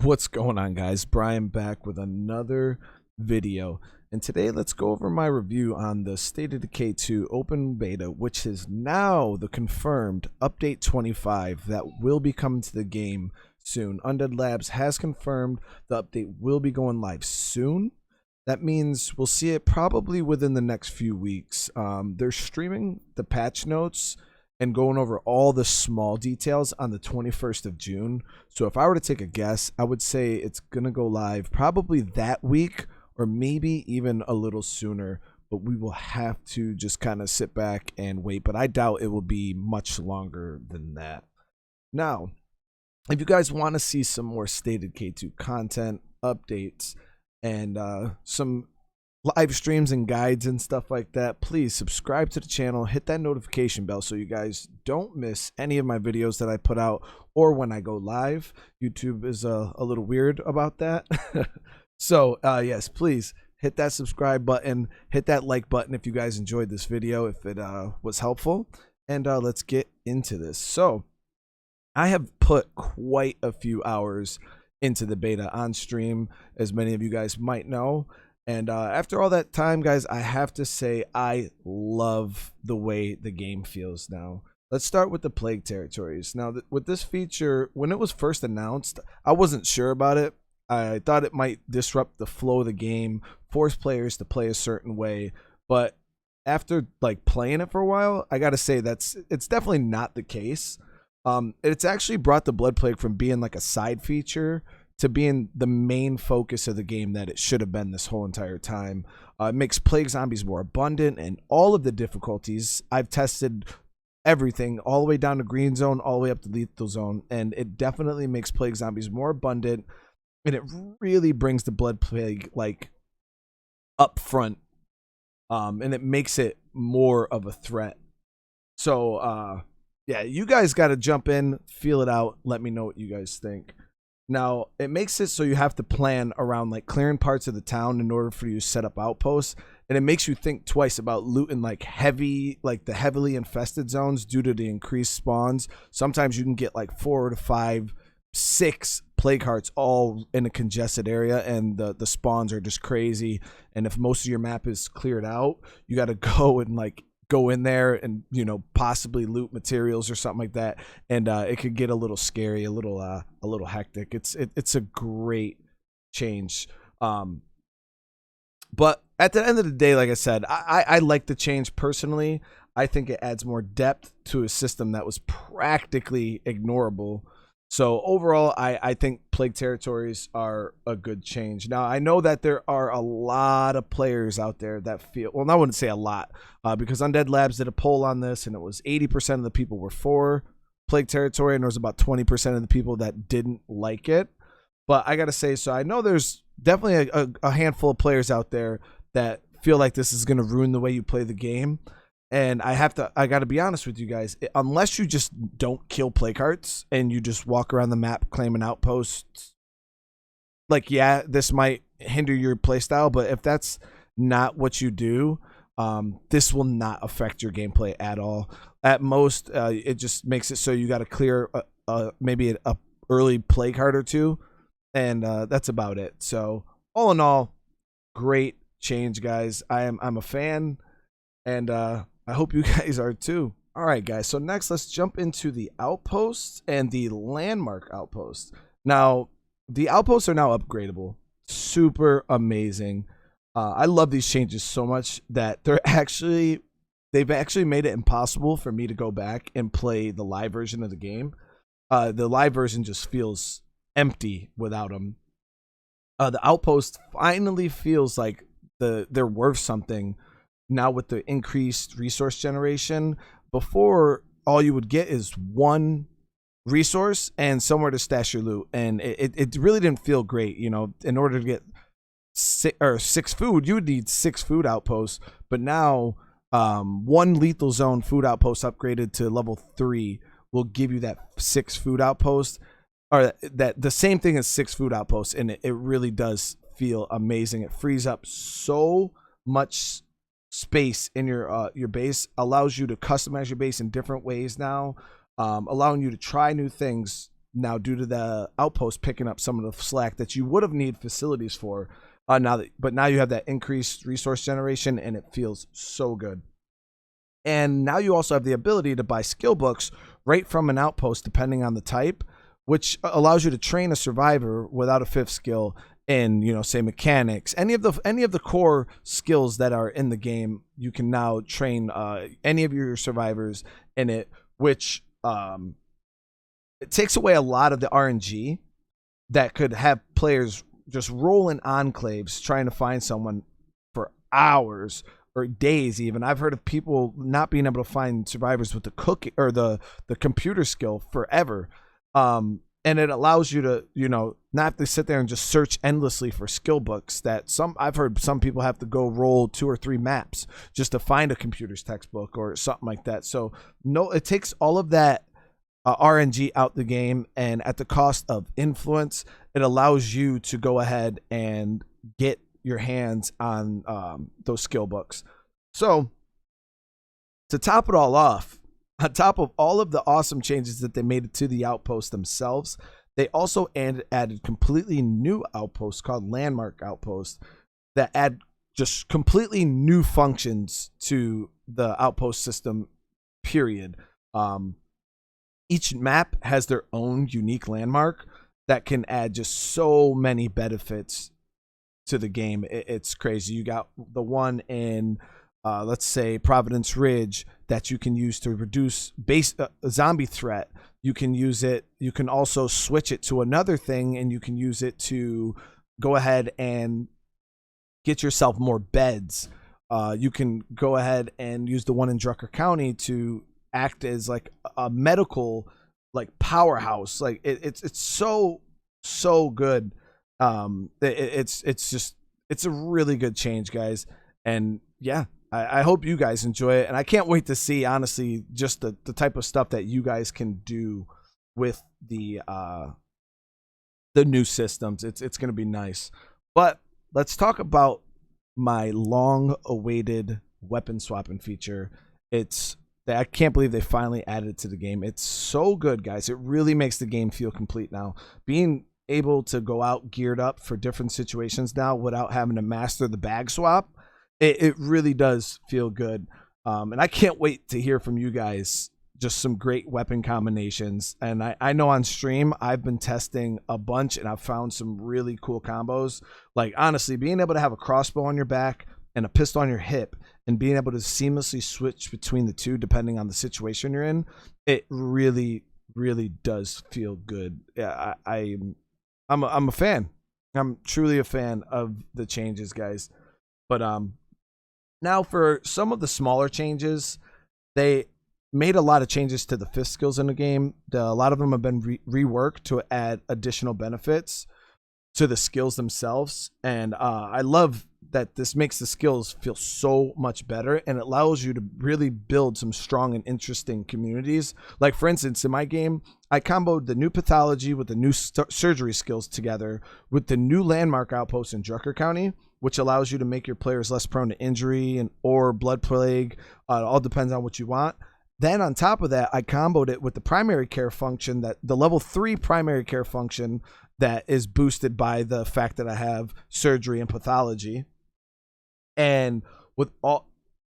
What's going on, guys? Brian back with another video, and today let's go over my review on the State of Decay 2 open beta, which is now the confirmed update 25 that will be coming to the game soon. Undead Labs has confirmed the update will be going live soon. That means we'll see it probably within the next few weeks. They're streaming the patch notes and going over all the small details on the 21st of June. So if I were to take a guess, I would say it's going to go live probably that week or maybe even a little sooner, but we will have to just kind of sit back and wait. But I doubt it will be much longer than that. Now, if you guys want to see some more stated K2 content, updates, and some live streams and guides and stuff like that, please subscribe to the channel, hit that notification bell so you guys don't miss any of my videos that I put out or when I go live. YouTube is a little weird about that. So yes, please hit that subscribe button, hit that like button if you guys enjoyed this video, if it was helpful, and let's get into this. So I have put quite a few hours into the beta on stream, as many of you guys might know. And after all that time, guys, I have to say I love the way the game feels now. Let's start with the Plague Territories. Now, with this feature, when it was first announced, I wasn't sure about it. I thought it might disrupt the flow of the game, force players to play a certain way. But after like playing it for a while, I got to say it's definitely not the case. It's actually brought the Blood Plague from being like a side feature to being the main focus of the game that it should have been this whole entire time. It makes plague zombies more abundant and all of the difficulties. I've tested everything all the way down to green zone, all the way up to lethal zone, and it definitely makes plague zombies more abundant, and it really brings the Blood Plague like up front, and it makes it more of a threat. So yeah, you guys got to jump in, feel it out, let me know what you guys think. Now, it makes it so you have to plan around like clearing parts of the town in order for you to set up outposts, and it makes you think twice about looting like the heavily infested zones due to the increased spawns. Sometimes you can get like 4 to 5, 6 plague hearts all in a congested area, and the spawns are just crazy. And if most of your map is cleared out, you got to go and like go in there and, you know, possibly loot materials or something like that, and it could get a little scary, a little hectic. It's a great change, but at the end of the day, like I said, I like the change personally. I think it adds more depth to a system that was practically ignorable. So overall, I think Plague Territories are a good change. Now, I know that there are a lot of players out there that feel, well, I wouldn't say a lot, because Undead Labs did a poll on this, and it was 80% of the people were for Plague Territory, and there was about 20% of the people that didn't like it. But I got to say, so I know there's definitely a handful of players out there that feel like this is going to ruin the way you play the game. And I got to be honest with you guys, unless you just don't kill plague hearts and you just walk around the map claiming outposts, like, yeah, this might hinder your playstyle, but if that's not what you do, this will not affect your gameplay at all. At most, it just makes it so you got to clear maybe a early plague heart or two, and that's about it. So all in all, great change, guys. I'm a fan, and I hope you guys are too. All right, guys. So next, let's jump into the outposts and the landmark outposts. Now, the outposts are now upgradable. Super amazing. I love these changes so much that they've actually made it impossible for me to go back and play the live version of the game. The live version just feels empty without them. The outpost finally feels like they're worth something now with the increased resource generation. Before, all you would get is one resource and somewhere to stash your loot, and it really didn't feel great. You know, in order to get six food, you would need 6 food outposts, but now one lethal zone food outpost upgraded to level 3 will give you that 6 food outpost, or that the same thing as 6 food outposts, and it really does feel amazing. It frees up so much space in your base, allows you to customize your base in different ways now, allowing you to try new things now due to the Outpost picking up some of the slack that you would have need facilities for. But now you have that increased resource generation, and it feels so good. And now you also have the ability to buy skill books right from an Outpost, depending on the type, which allows you to train a survivor without a fifth skill in, say mechanics, any of the core skills that are in the game. You can now train any of your survivors in it, which it takes away a lot of the RNG that could have players just rolling enclaves trying to find someone for hours or days. Even I've heard of people not being able to find survivors with the cookie or the computer skill forever. And it allows you to, not have to sit there and just search endlessly for skill books that I've heard some people have to go roll 2 or 3 maps just to find a computer's textbook or something like that. So no, it takes all of that RNG out the game, and at the cost of influence, it allows you to go ahead and get your hands on those skill books. So to top it all off, on top of all of the awesome changes that they made to the Outposts themselves, they also added completely new outposts called Landmark Outposts that add just completely new functions to the Outpost system, period. Each map has their own unique landmark that can add just so many benefits to the game. It's crazy. You got the one in, let's say, Providence Ridge that you can use to reduce base zombie threat. You can use it. You can also switch it to another thing, and you can use it to go ahead and get yourself more beds. You can go ahead and use the one in Drucker County to act as like a medical powerhouse. Like it's so good. It's a really good change, guys. And yeah, I hope you guys enjoy it, and I can't wait to see, honestly, just the type of stuff that you guys can do with the new systems. It's gonna be nice. But let's talk about my long awaited weapon swapping feature. I can't believe they finally added it to the game. It's so good, guys. It really makes the game feel complete now. Being able to go out geared up for different situations now without having to master the bag swap, it really does feel good. And I can't wait to hear from you guys just some great weapon combinations. And I know on stream I've been testing a bunch, and I've found some really cool combos. Like, honestly, being able to have a crossbow on your back and a pistol on your hip, and being able to seamlessly switch between the two depending on the situation you're in, it really, really does feel good. Yeah, I'm a fan. I'm truly a fan of the changes, guys. But now for some of the smaller changes, they made a lot of changes to the fifth skills in the game. A lot of them have been reworked to add additional benefits to the skills themselves, and I love that this makes the skills feel so much better, and it allows you to really build some strong and interesting communities. Like, for instance, in my game, I comboed the new pathology with the new surgery skills together with the new landmark outpost in Drucker County, which allows you to make your players less prone to injury or blood plague. It all depends on what you want. Then on top of that, I comboed it with the primary care function, that the level 3 primary care function that is boosted by the fact that I have surgery and pathology. And with all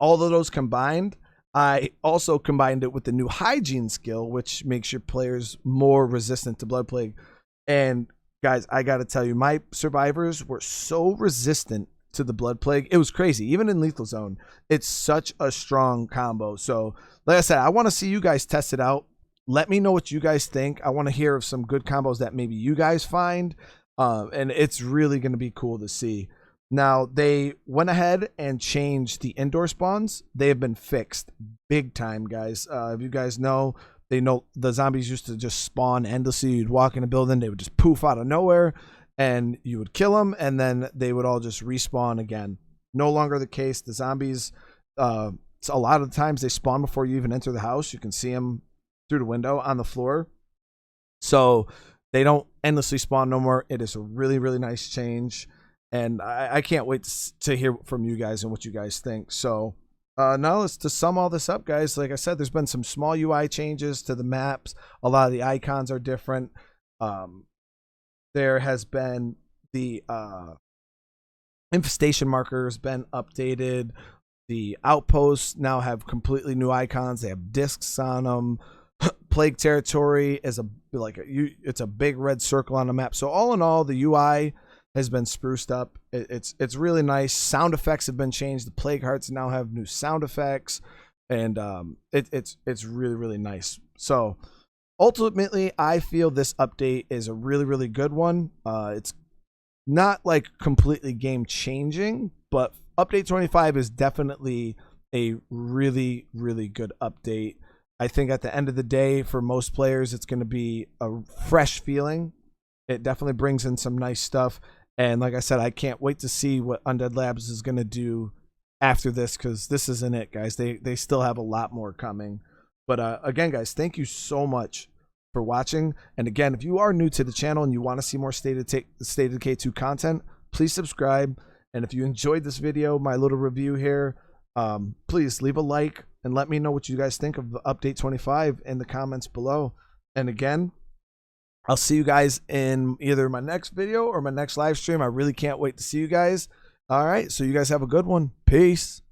of those combined, I also combined it with the new hygiene skill, which makes your players more resistant to blood plague. And guys, I got to tell you, my survivors were so resistant to the blood plague. It was crazy. Even in lethal zone, it's such a strong combo. So like I said, I want to see you guys test it out. Let me know what you guys think. I want to hear of some good combos that maybe you guys find. And it's really going to be cool to see. Now, they went ahead and changed the indoor spawns. They have been fixed big time, guys. If you guys know, they know the zombies used to just spawn endlessly. You'd walk in a building, they would just poof out of nowhere, and you would kill them, and then they would all just respawn again. No longer the case. The zombies, a lot of the times they spawn before you even enter the house. You can see them through the window on the floor. So they don't endlessly spawn no more. It is a really, really nice change. And I can't wait to hear from you guys and what you guys think. So Now let's to sum all this up, guys. Like I said, there's been some small UI changes to the maps. A lot of the icons are different. There has been the infestation markers been updated. The outposts now have completely new icons. They have discs on them. Plague territory is it's a big red circle on the map. So all in all, the UI has been spruced up. It's really nice. Sound effects have been changed. The plague hearts now have new sound effects, and it's really, really nice. So ultimately, I feel this update is a really, really good one. It's not like completely game changing, but update 25 is definitely a really, really good update. I think at the end of the day, for most players, it's going to be a fresh feeling. It definitely brings in some nice stuff. And like I said, I can't wait to see what Undead Labs is going to do after this, because this isn't it, guys. They still have a lot more coming. But again, guys, thank you so much for watching. And again, if you are new to the channel and you want to see more State of Decay 2 content, please subscribe. And if you enjoyed this video, my little review here, please leave a like and let me know what you guys think of the update 25 in the comments below. And again, I'll see you guys in either my next video or my next live stream. I really can't wait to see you guys. All right, so you guys have a good one. Peace.